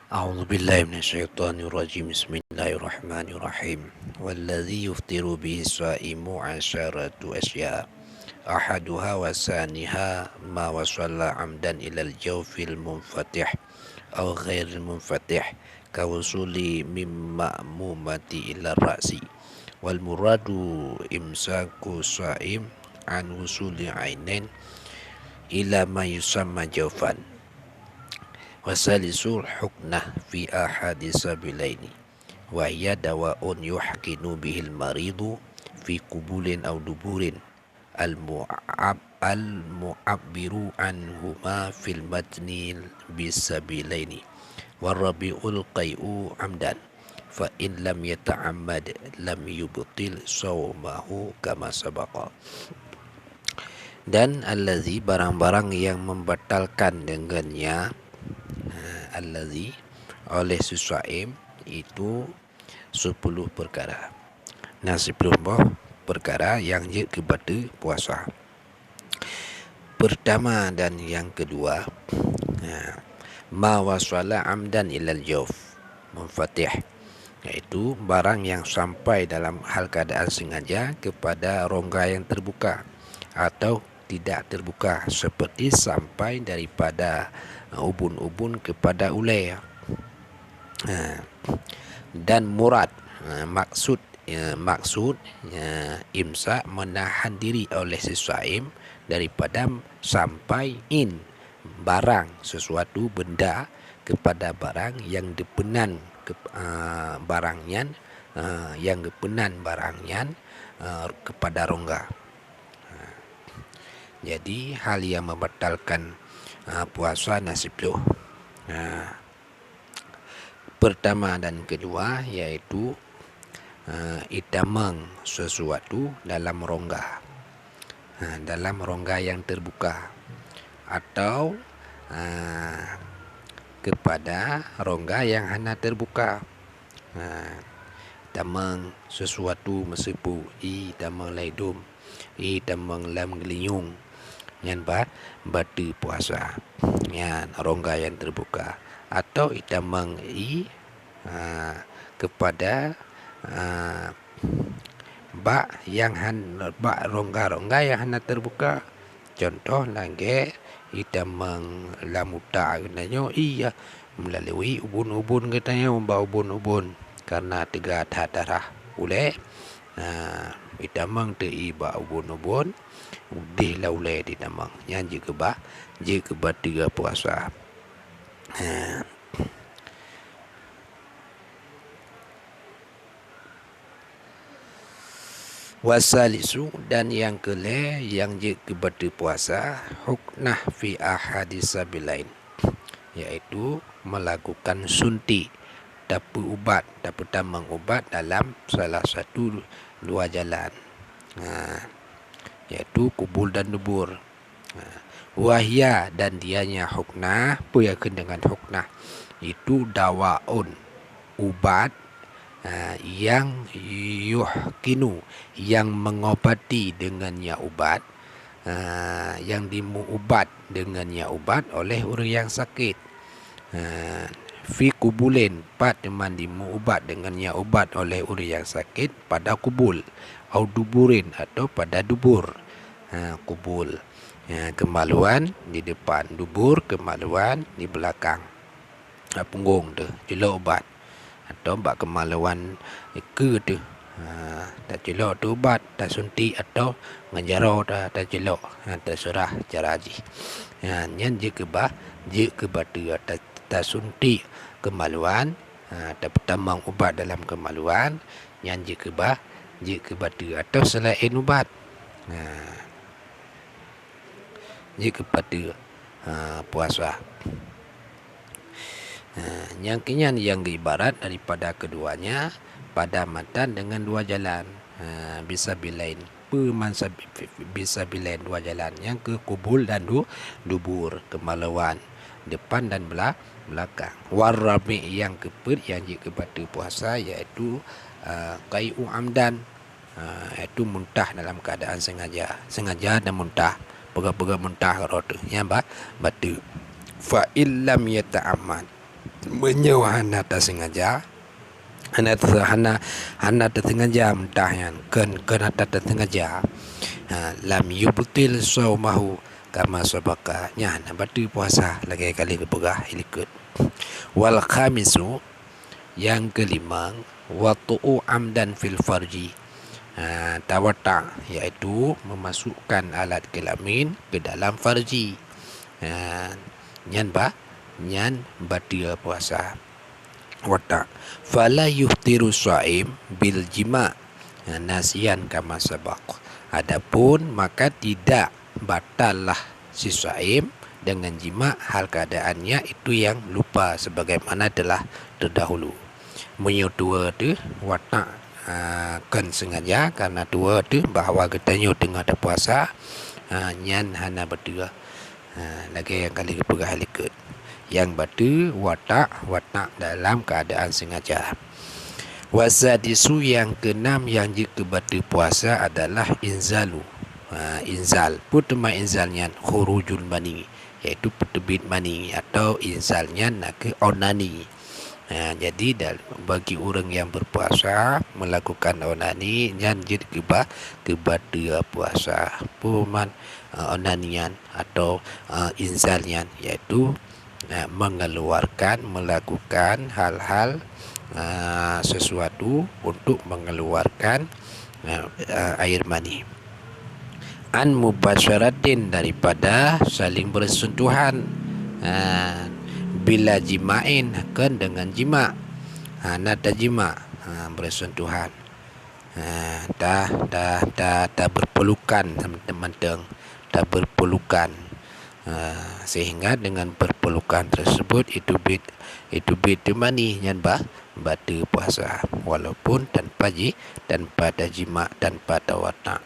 أعوذ بالله من الشيطان الرجيم بسم الله الرحمن الرحيم والذي يفطر به الصائم عشرة أشياء أحدها وثانيها ما وصل عمدا إلى الجوف المنفتح أو غير المنفتح كوصول من مأمومة إلى الرأس والمراد إمساك الصائم عن وصول عينين إلى ما يسمى جوفا wasalisul huknah fi ahadi sabilaini wa hiya dawaun yuhkinu bihil maridu fi kubulin aw duburin al-mu'abbiru anhuma fil matni bisabilaini warabiul qai'u amdan fa in lam yata'ammad lam yubtil sawmahu kama sabaqa. Dan allazi barang-barang yang membatalkan dengannya allazi oleh sesuaim itu 10 perkara. Nah 10 perkara yang kepada puasa. Pertama dan yang kedua, ma wasala amdan ilal jawf munfatih, iaitu barang yang sampai dalam hal keadaan sengaja kepada rongga yang terbuka atau tidak terbuka, seperti sampai daripada ubun-ubun kepada ulai. Dan murad, maksud imsak menahan diri oleh sesuaim daripada sampai in barang sesuatu benda kepada barang yang depenan barangnya yang depenan barangnya kepada rongga. Jadi hal yang membatalkan puasa nasib tu. Pertama dan kedua iaitu itamang sesuatu dalam rongga, dalam rongga yang terbuka atau kepada rongga yang hanya terbuka. Tamang sesuatu mesepu tamang laidum tamang lam geliung yang batu puasa, yang rongga yang terbuka, atau itamang kepada bak yang bak rongga-rongga yang hanya terbuka. Contoh lagi itamang lamuta katanya iya melalui ubun-ubun katanya membau ubun-ubun karena tegak darah oleh itamang iba ubun-ubun udih laulai di tamang yang jika tiga puasa. Wasalisu dan yang kele yang jika puasa huknah fi ahadis sabilain, yaitu melakukan suntik dapat ubat, dapat tamang ubat dalam salah satu dua jalan, yaitu kubul dan dubur. Wahya dan dianya huknah, apa yang dengan huknah itu dawaun ubat yang yuhkinu yang mengobati dengannya ubat, yang dimuubat dengannya ubat oleh orang yang sakit. Fi kubulin pat teman dimuubat dengannya ubat oleh orang yang sakit pada kubul, au duburin atau pada dubur. Kubul kemaluan di depan, dubur kemaluan di belakang punggung tu jelok ubat, atau bak kemaluan ke tu tak jelok tu ubat tak suntik atau ngajaro tak jelok terserah cara haji. Yang jika batu tak suntik kemaluan tak tamang ubat dalam kemaluan, yang jika batu atau selain ubat jika pada puasa. Yang kenyan yang ibarat daripada keduanya pada matan dengan dua jalan, bisa bilain bisa bilain dua jalan, yang ke kubul dan dubur kemaluan depan dan belakang. Warabi yang keput yang jika pada puasa iaitu qai'u amdan, iaitu muntah dalam keadaan sengaja dan muntah, pega-pega muntah rotu yang batu. Fa illam yata'ammad, Menyo hana tak sengaja, hana tak sengaja mentah yang kena tak sengaja. Lam yubtil saumahu kama sabaka nya hana batu puasa lagi kali kepegah ilikut. Wal khamisu, yang kelima, watu'u amdan fil farji, tawata, iaitu memasukkan alat kelamin ke dalam farji. Nyan batil puasa. Wata fala yuhtiru shaim bil jima' nasian kama sabaq. Adapun maka tidak batallah si shaim dengan jima' hal keadaannya itu yang lupa sebagaimana telah terdahulu. Menyo dua tu watak kan sengaja karena dua tu bahawa katanya tengah ada puasa, nyan hana berdua lagi yang kali kepegah likut. Yang batu watak dalam keadaan sengaja. Wasadisu, yang keenam yang jika batu puasa adalah inzalu. Inzal putma inzalnya khurujul mani, iaitu petebit mani, atau inzalnya nak ke onani. Jadi bagi orang yang berpuasa melakukan onani yang jadi kepada puasa puman onanian atau inzalnya, yaitu melakukan hal-hal sesuatu untuk mengeluarkan air mani. An mubasyaratin, daripada saling bersentuhan, bila jima'in, kan dengan jima', nada jima', bersentuhan, dah berpelukan teman-teman, dah berpelukan, sehingga dengan berpelukan tersebut itu bit mani yang batu puasa, walaupun tanpa jima', tanpa tawata.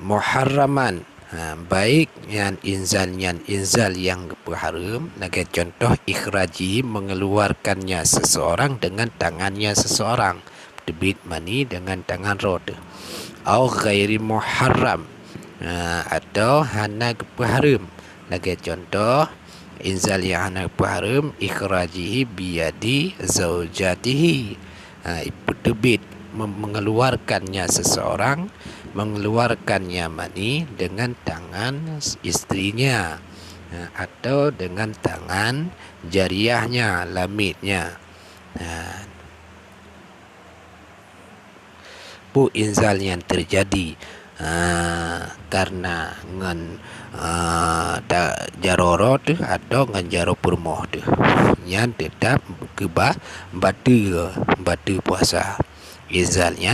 Muharraman, baik yang inzal yang berharam, sebagai contoh ikhraji, mengeluarkannya seseorang dengan tangannya seseorang, debit mani dengan tangan rod, au ghairi muharram, atau hana berharam, sebagai contoh inzal yang hana berharam, ikhrajihi biyadi zaujatihi, debit mengeluarkannya seseorang, mengeluarkannya mani dengan tangan istrinya, atau dengan tangan jariahnya, lamitnya. Bu inzal yang terjadi karena ngan jaroro tu atau ngan jaro purmoh tu, yang tetap batu puasa. Inzalnya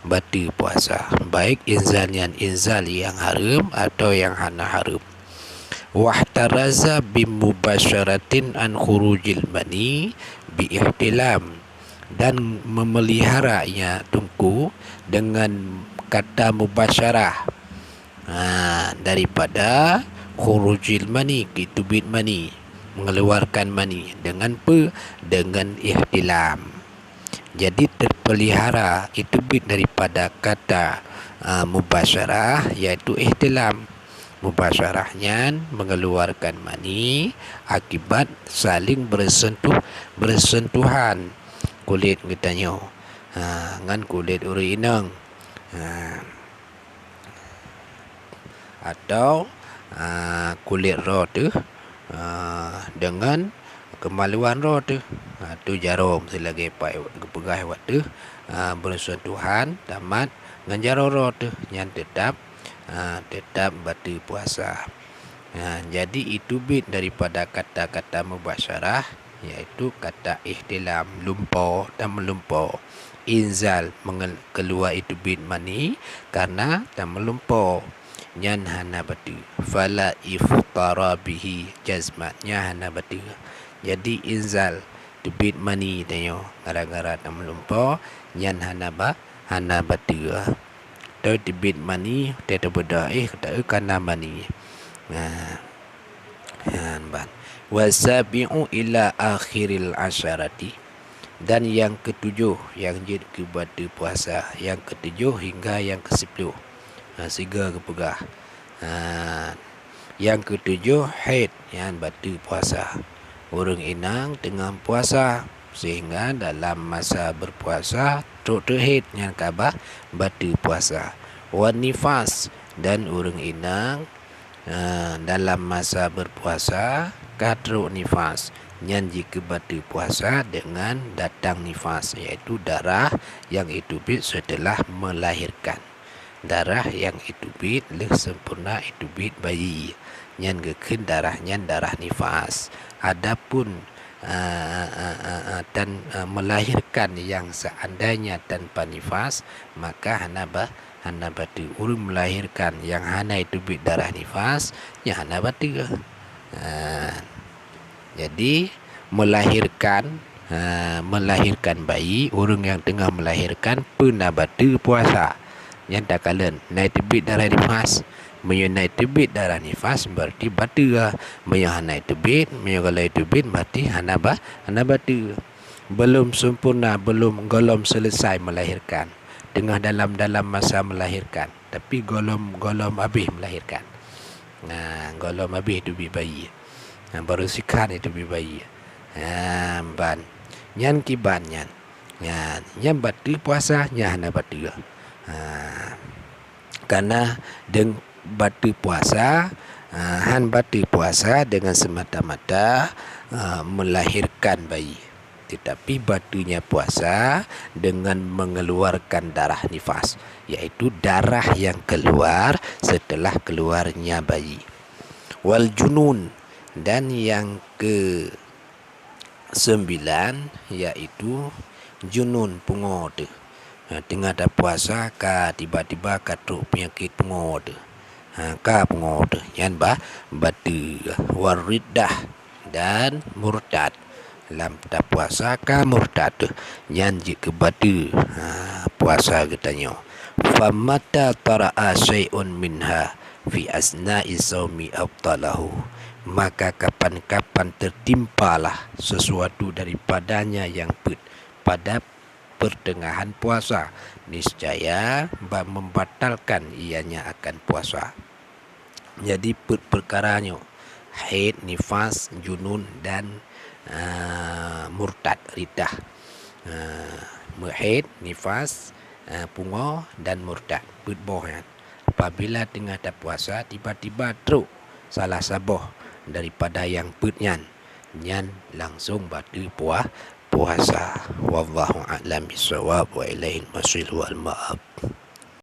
batu puasa, baik inzalnya inzal yang haram atau yang hana haram. Wahtaraza bimubasyaratin an khurujil mani bi ihtilam, dan memeliharanya tungku dengan kata mubasyarah, daripada khurujil mani, itu bit mani, mengeluarkan mani, dengan ihtilam. Jadi terpelihara itu bit daripada kata mubasyarah, iaitu ihtilam. Mubasyarahnya mengeluarkan mani akibat saling bersentuhan kulit katanya, ngan kulit uri inang, atau kulit roh tu dengan kemaluan roh tu, tu jarum selagi pegah waktu bersentuhan tamat dengan jarum roh tu, yang tetap batu puasa. Jadi itu bit daripada kata-kata mubasyarah, iaitu kata ihtilam, lumpur dan melumpur. Inzal keluar itu bit mani karena dan melumpur, nyan hana batu. Fala iftara bihi jazmatnya hana batu. Jadi inzal tu bit mani tanya gara-gara dan melumpur, nyan hana batu. Atau debit mani tidak berdaih kerana mani. Wasabi'u ila akhiril asyarati, dan yang ketujuh yang jadi kepada puasa, yang ketujuh hingga yang ke-10, siga kepegah. Yang ketujuh haid yang batu puasa, urang inang tengah puasa, sehingga dalam masa berpuasa truk terhid yang kabah batu puasa. Wan nifas, dan urang inang dalam masa berpuasa kadruk nifas, yang jika batu puasa dengan datang nifas, iaitu darah yang itubit setelah melahirkan. Darah yang itubit leh sempurna itubit bayi, yang gekeun darahnya darah nifas. Adapun melahirkan yang seandainya tanpa nifas, maka hana batu. Urang melahirkan yang hana itubit darah nifas, yang hana batu. Jadi melahirkan bayi, orang yang tengah melahirkan pernah batu puasa, yang tak kalen naik tebit darah nifas. Menyang naik tebit darah nifas berarti batu lah. Menyang naik tebit, menyang kalau tebit berarti hana batu. Belum sempurna, belum selesai melahirkan, tengah dalam masa melahirkan, tapi golom habis melahirkan. Golom habis tebit bayi, baru sikan itu bayi. Ban nyan kiban nyan batu puasa nya hana batu. Karena deng batu puasa, han batu puasa dengan semata-mata melahirkan bayi, tetapi batunya puasa dengan mengeluarkan darah nifas, yaitu darah yang keluar setelah keluarnya bayi. Wal junun, dan yang ke 9 yaitu junun, pungo tu. Tengah dah puasa ka tiba-tiba katruk penyakit pungo tu. Ka pungo tu yan batu. Wariddah, dan murtad. Lam tak puasa ka murtad tu yan jika batu puasa katanya. Famata tara'a syai'un minha fi asna'i saumi abtalahu, maka kapan-kapan tertimpalah sesuatu daripadanya yang pada pertengahan puasa, niscaya membatalkan ianya akan puasa. Jadi perkaranya haid, nifas, junun, dan murtad, riddah. Haid, nifas, pungo, dan murtad, berbohan. Apabila tengah dah puasa tiba-tiba teruk salah saboh daripada yang putnyan, nyan langsung batu puasa. Wallahu a'lam bissawab wa ilaihi masir wal ma'ab.